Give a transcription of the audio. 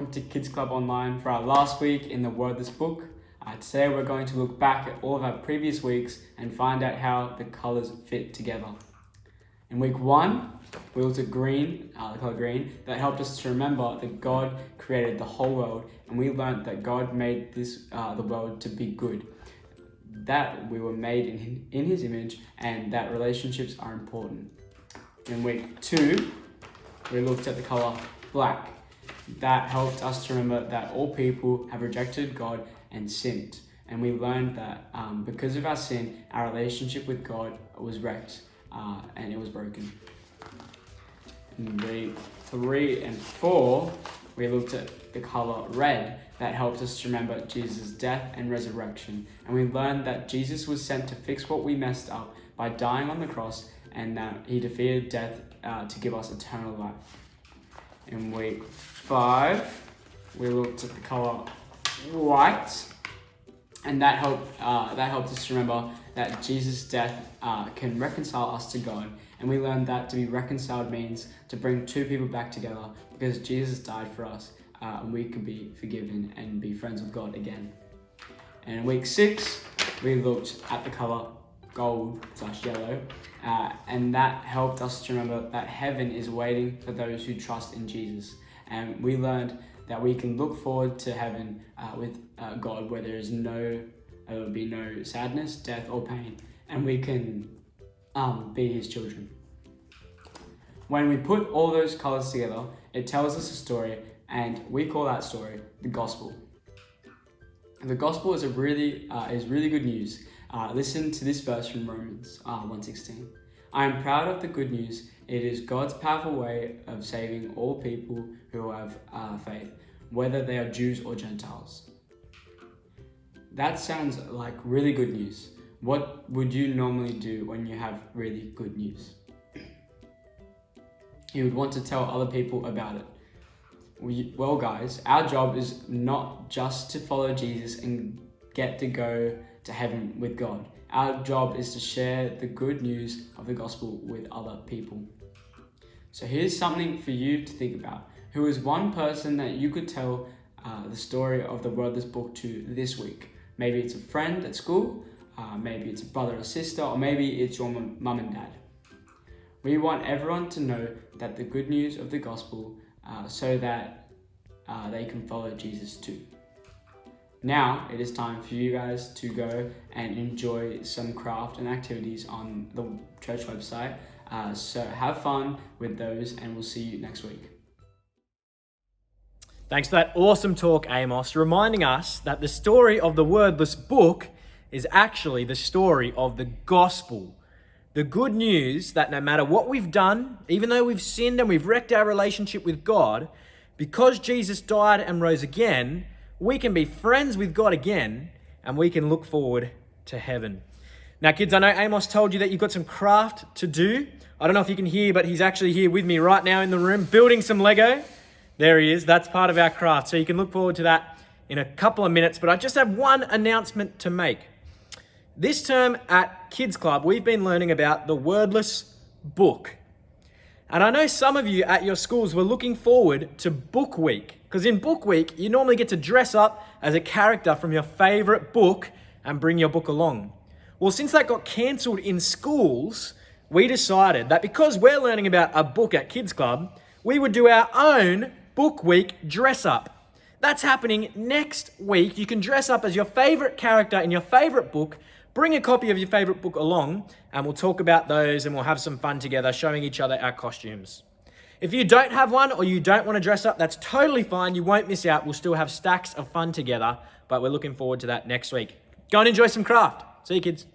welcome to Kids Club Online for our last week in the Wordless Book. Today we're going to look back at all of our previous weeks and find out how the colours fit together. In week 1, we looked at green, the colour green, that helped us to remember that God created the whole world, and we learned that God made the world to be good. That we were made in His image, and that relationships are important. In week 2, we looked at the colour black. That helped us to remember that all people have rejected God and sinned. And we learned that because of our sin, our relationship with God was wrecked and it was broken. In week 3 and 4, we looked at the colour red. That helped us to remember Jesus' death and resurrection. And we learned that Jesus was sent to fix what we messed up by dying on the cross, and that He defeated death to give us eternal life. In week 5, we looked at the colour white, and that helped us to remember that Jesus' death can reconcile us to God. And we learned that to be reconciled means to bring two people back together, because Jesus died for us, and we could be forgiven and be friends with God again. And in week 6, we looked at the colour gold/yellow, and that helped us to remember that heaven is waiting for those who trust in Jesus. And we learned that we can look forward to heaven with God, where there will be no sadness, death, or pain, and we can be His children. When we put all those colours together, it tells us a story, and we call that story the gospel. The gospel is really good news. Listen to this verse from Romans 1:16. I am proud of the good news. It is God's powerful way of saving all people who have faith, whether they are Jews or Gentiles. That sounds like really good news. What would you normally do when you have really good news? You would want to tell other people about it. Well, guys, our job is not just to follow Jesus and get to go to heaven with God. Our job is to share the good news of the gospel with other people. So here's something for you to think about. Who is one person that you could tell the story of the Wordless Book to this week? Maybe it's a friend at school, maybe it's a brother or sister, or maybe it's your mum and dad. We want everyone to know that the good news of the gospel so that they can follow Jesus too. Now it is time for you guys to go and enjoy some craft and activities on the church website. So have fun with those, and we'll see you next week. Thanks for that awesome talk, Amos, reminding us that the story of the Wordless Book is actually the story of the gospel. The good news that no matter what we've done, even though we've sinned and we've wrecked our relationship with God, because Jesus died and rose again, we can be friends with God again, and we can look forward to heaven. Now, kids, I know Amos told you that you've got some craft to do. I don't know if you can hear, but he's actually here with me right now in the room, building some Lego. There he is. That's part of our craft. So you can look forward to that in a couple of minutes. But I just have one announcement to make. This term at Kids Club, we've been learning about the Wordless Book. And I know some of you at your schools were looking forward to Book Week, because in Book Week, you normally get to dress up as a character from your favourite book and bring your book along. Well, since that got cancelled in schools, we decided that because we're learning about a book at Kids Club, we would do our own Book Week dress up. That's happening next week. You can dress up as your favourite character in your favourite book, bring a copy of your favourite book along, and we'll talk about those and we'll have some fun together showing each other our costumes. If you don't have one or you don't want to dress up, that's totally fine. You won't miss out. We'll still have stacks of fun together, but we're looking forward to that next week. Go and enjoy some craft. See you, kids.